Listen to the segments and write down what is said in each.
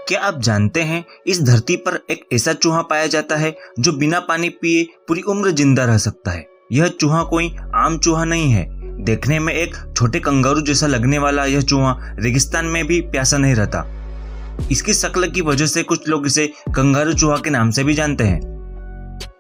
क्या आप जानते हैं इस धरती पर एक ऐसा चूहा पाया जाता है जो बिना पानी पिए पूरी उम्र जिंदा रह सकता है। यह चूहा कोई आम चूहा नहीं है। देखने में एक छोटे कंगारू जैसा लगने वाला यह चूहा रेगिस्तान में भी प्यासा नहीं रहता। इसकी शक्ल की वजह से कुछ लोग इसे कंगारू चूहा के नाम से भी जानते हैं।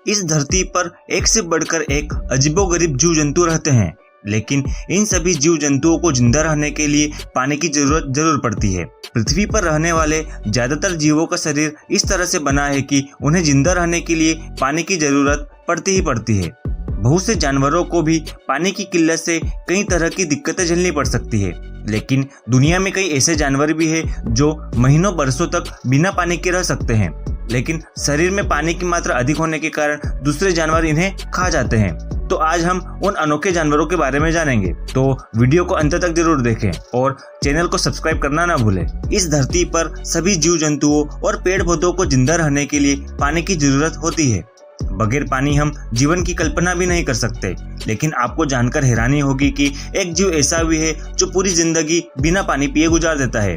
इस धरती पर एक से बढ़कर एक अजीबोगरीब जीव जंतु रहते हैं, लेकिन इन सभी जीव जंतुओं को जिंदा रहने के लिए पानी की जरूरत जरूर पड़ती है। पृथ्वी पर रहने वाले ज्यादातर जीवों का शरीर इस तरह से बना है कि उन्हें जिंदा रहने के लिए पानी की जरूरत पड़ती ही पड़ती है। बहुत से जानवरों को भी पानी की किल्लत से कई तरह की दिक्कतें झेलनी पड़ सकती है, लेकिन दुनिया में कई ऐसे जानवर भी हैं जो महीनों बरसों तक बिना पानी के रह सकते हैं, लेकिन शरीर में पानी की मात्रा अधिक होने के कारण दूसरे जानवर इन्हें खा जाते हैं। तो आज हम उन अनोखे जानवरों के बारे में जानेंगे, तो वीडियो को अंत तक जरूर देखें और चैनल को सब्सक्राइब करना ना भूलें। इस धरती पर सभी जीव जंतुओं और पेड़ पौधों को जिंदा रहने के लिए पानी की जरूरत होती है। बगैर पानी हम जीवन की कल्पना भी नहीं कर सकते, लेकिन आपको जानकर हैरानी होगी कि एक जीव ऐसा भी है जो पूरी जिंदगी बिना पानी पिए गुजार देता है।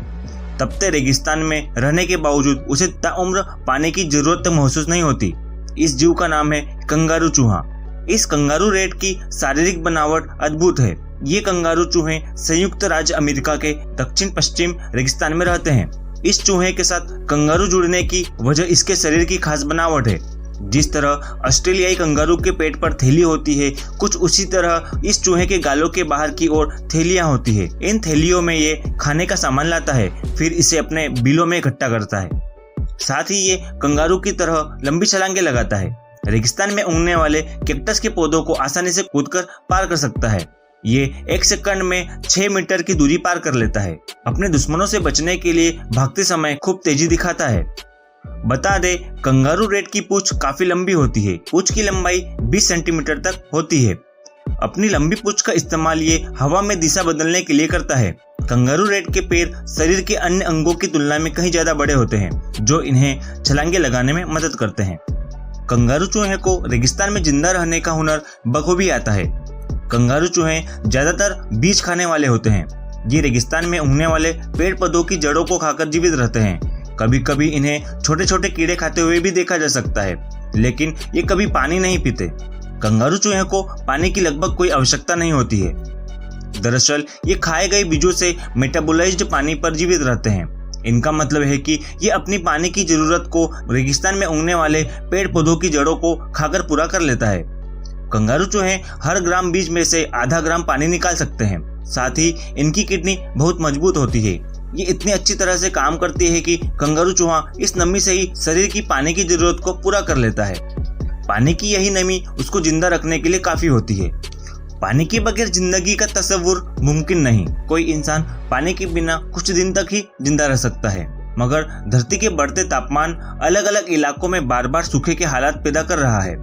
तपते रेगिस्तान में रहने के बावजूद उसे ताउम्र पानी की जरूरत महसूस नहीं होती। इस जीव का नाम है कंगारू चूहा। इस कंगारू रेट की शारीरिक बनावट अद्भुत है। ये कंगारू चूहे संयुक्त राज्य अमेरिका के दक्षिण पश्चिम रेगिस्तान में रहते हैं। इस चूहे के साथ कंगारू जुड़ने की वजह इसके शरीर की खास बनावट है। जिस तरह ऑस्ट्रेलियाई कंगारू के पेट पर थैली होती है, कुछ उसी तरह इस चूहे के गालों के बाहर की ओर थैलियां होती है। इन थैलियों में ये खाने का सामान लाता है, फिर इसे अपने बिलों में इकट्ठा करता है। साथ ही ये कंगारू की तरह लंबी छलांगे लगाता है। रेगिस्तान में उगने वाले कैक्टस के पौधों को आसानी से कूदकर पार कर सकता है। ये एक सेकंड में 6 मीटर की दूरी पार कर लेता है। अपने दुश्मनों से बचने के लिए भागते समय खूब तेजी दिखाता है। बता दे, कंगारू रेट की पूंछ काफी लंबी होती है। पूंछ की लंबाई 20 सेंटीमीटर तक होती है। अपनी लंबी पूंछ का इस्तेमाल ये हवा में दिशा बदलने के लिए करता है। कंगारू रेट के पैर शरीर के अन्य अंगों की तुलना में कहीं ज्यादा बड़े होते हैं, जो इन्हें छलांगे लगाने में मदद करते हैं। कंगारू चूहे को रेगिस्तान में जिंदा रहने का हुनर बखूबी आता है। कंगारू चूहे ज्यादातर बीज खाने वाले होते हैं। ये रेगिस्तान में उगने वाले पेड़ पौधों की जड़ों को खाकर जीवित रहते हैं। कभी कभी इन्हें छोटे छोटे कीड़े खाते हुए भी देखा जा सकता है, लेकिन ये कभी पानी नहीं पीते। कंगारू चूहे को पानी की लगभग कोई आवश्यकता नहीं होती है। दरअसल ये खाए गए बीजों से मेटाबोलाइज्ड पानी पर जीवित रहते हैं। इनका मतलब है कि ये अपनी पानी की जरूरत को रेगिस्तान में उगने वाले पेड़ पौधों की जड़ों को खाकर पूरा कर लेता है। कंगारू चूहे हर ग्राम बीज में से आधा ग्राम पानी निकाल सकते हैं। साथ ही इनकी किडनी बहुत मजबूत होती है। ये इतनी अच्छी तरह से काम करती है कि कंगारू चूहा इस नमी से ही शरीर की पानी की जरूरत को पूरा कर लेता है। पानी की यही नमी उसको जिंदा रखने के लिए काफी होती है। पानी के बगैर जिंदगी का तस्वुर मुमकिन नहीं। कोई इंसान पानी के बिना कुछ दिन तक ही जिंदा रह सकता है, मगर धरती के बढ़ते तापमान अलग अलग इलाकों में बार बार सूखे के हालात पैदा कर रहा है।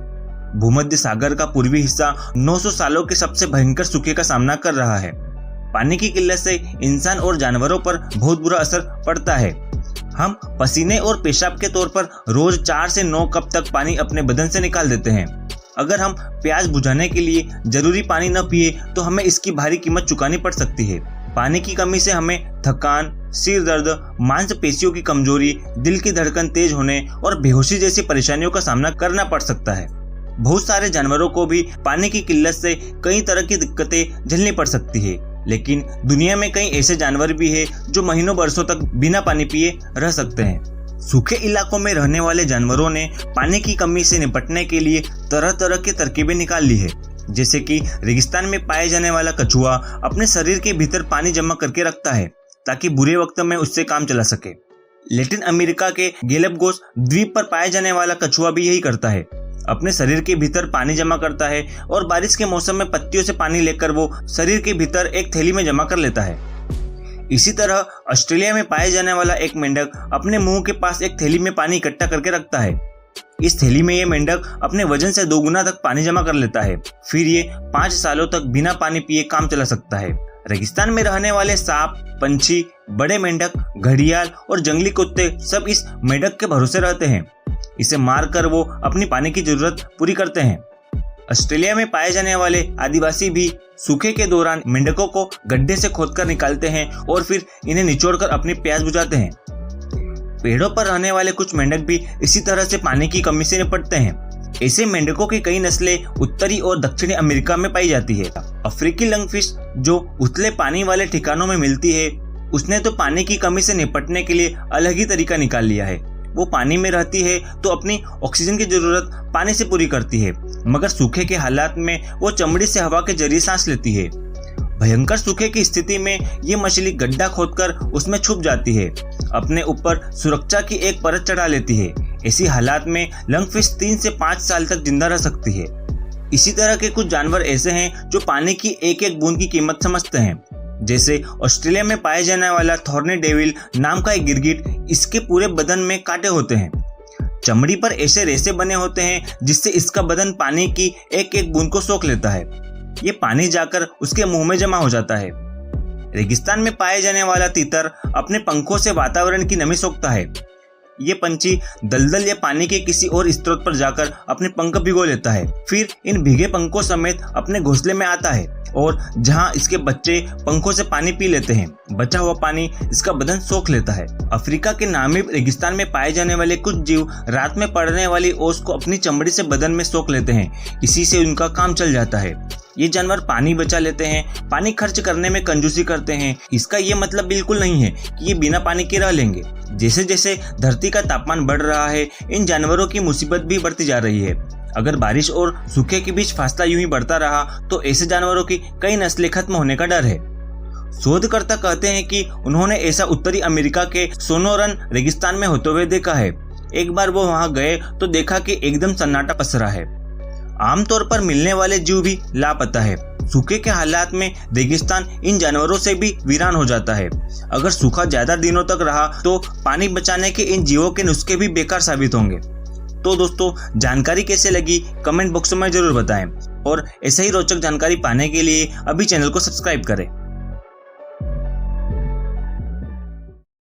भूमध्य सागर का पूर्वी हिस्सा 900 सालों के सबसे भयंकर सूखे का सामना कर रहा है। पानी की किल्लत से इंसान और जानवरों पर बहुत बुरा असर पड़ता है। हम पसीने और पेशाब के तौर पर रोज 4 से 9 कप तक पानी अपने बदन से निकाल देते हैं। अगर हम प्यास बुझाने के लिए जरूरी पानी न पिए तो हमें इसकी भारी कीमत चुकानी पड़ सकती है। पानी की कमी से हमें थकान, सिर दर्द, मांसपेशियों की कमजोरी, दिल की धड़कन तेज होने और बेहोशी जैसी परेशानियों का सामना करना पड़ सकता है। बहुत सारे जानवरों को भी पानी की किल्लत से कई तरह की दिक्कतें झेलनी पड़ सकती है, लेकिन दुनिया में कई ऐसे जानवर भी हैं जो महीनों बरसों तक बिना पानी पिए रह सकते हैं। सूखे इलाकों में रहने वाले जानवरों ने पानी की कमी से निपटने के लिए तरह तरह की तरकीबें निकाल ली है। जैसे कि रेगिस्तान में पाए जाने वाला कछुआ अपने शरीर के भीतर पानी जमा करके रखता है ताकि बुरे वक्त में उससे काम चला सके। लैटिन अमेरिका के गैलापागोस द्वीप पर पाए जाने वाला कछुआ भी यही करता है। अपने शरीर के भीतर पानी जमा करता है और बारिश के मौसम में पत्तियों से पानी लेकर वो शरीर के भीतर एक थैली में जमा कर लेता है। इसी तरह ऑस्ट्रेलिया में पाए जाने वाला एक मेंढक अपने मुंह के पास एक थैली में पानी इकट्ठा करके रखता है। इस थैली में ये मेंढक अपने वजन से 2 गुना तक पानी जमा कर लेता है। फिर ये 5 सालों तक बिना पानी पिए काम चला सकता है। रेगिस्तान में रहने वाले सांप, पंछी, बड़े मेंढक, घड़ियाल और जंगली कुत्ते सब इस मेंढक के भरोसे रहते हैं। इसे मारकर वो अपनी पानी की जरूरत पूरी करते हैं। ऑस्ट्रेलिया में पाए जाने वाले आदिवासी भी सूखे के दौरान मेंढकों को गड्ढे से खोदकर निकालते हैं और फिर इन्हें निचोड़कर अपनी प्यास बुझाते हैं। पेड़ों पर रहने वाले कुछ मेंढक भी इसी तरह से पानी की कमी से निपटते हैं। ऐसे मेंढकों की कई नस्लें उत्तरी और दक्षिणी अमेरिका में पाई जाती है। अफ्रीकी लंगफिश जो उथले पानी वाले ठिकानों में मिलती है, उसने तो पानी की कमी से निपटने के लिए अलग ही तरीका निकाल लिया है। वो पानी में रहती है तो अपनी ऑक्सीजन की जरूरत पानी से पूरी करती है, मगर सूखे के हालात में वो चमड़ी से हवा के जरिए सांस लेती है। भयंकर सूखे की स्थिति में ये मछली गड्ढा खोदकर उसमें छुप जाती है, अपने ऊपर सुरक्षा की एक परत चढ़ा लेती है। ऐसी हालात में लंगफिश 3 से 5 साल तक जिंदा रह सकती है। इसी तरह के कुछ जानवर ऐसे हैं जो पानी की एक एक बूंद की कीमत समझते हैं। जैसे ऑस्ट्रेलिया में पाए जाने वाला थॉर्नी डेविल नाम का एक गिरगिट, इसके पूरे बदन में कांटे होते हैं। चमड़ी पर ऐसे रेशे बने होते हैं जिससे इसका बदन पानी की एक एक बूंद को सोख लेता है। ये पानी जाकर उसके मुंह में जमा हो जाता है। रेगिस्तान में पाए जाने वाला तीतर अपने पंखों से वातावरण की नमी सोखता है। ये पंछी दलदल या पानी के किसी और स्रोत पर जाकर अपने पंख भिगो लेता है, फिर इन भीगे पंखों समेत अपने घोंसले में आता है और जहां इसके बच्चे पंखों से पानी पी लेते हैं, बचा हुआ पानी इसका बदन सोख लेता है। अफ्रीका के नामीब रेगिस्तान में पाए जाने वाले कुछ जीव रात में पड़ने वाली ओस को अपनी चमड़ी से बदन में सोख लेते हैं, इसी से उनका काम चल जाता है। ये जानवर पानी बचा लेते हैं, पानी खर्च करने में कंजूसी करते हैं। इसका ये मतलब बिल्कुल नहीं है कि ये बिना पानी के रह लेंगे। जैसे जैसे धरती का तापमान बढ़ रहा है, इन जानवरों की मुसीबत भी बढ़ती जा रही है। अगर बारिश और सूखे के बीच फासला यूं ही बढ़ता रहा तो ऐसे जानवरों की कई नस्लें खत्म होने का डर है। शोधकर्ता कहते हैं कि उन्होंने ऐसा उत्तरी अमेरिका के सोनोरन रेगिस्तान में होते हुए देखा है। एक बार वो वहां गए तो देखा कि एकदम सन्नाटा पसरा है। आमतौर पर मिलने वाले जीव भी लापता है। सूखे के हालात में रेगिस्तान इन जानवरों से भी वीरान हो जाता है। अगर सूखा ज्यादा दिनों तक रहा तो पानी बचाने के इन जीवों के नुस्खे भी बेकार साबित होंगे। तो दोस्तों, जानकारी कैसे लगी कमेंट बॉक्स में जरूर बताएं और ऐसे ही रोचक जानकारी पाने के लिए अभी चैनल को सब्सक्राइब करें।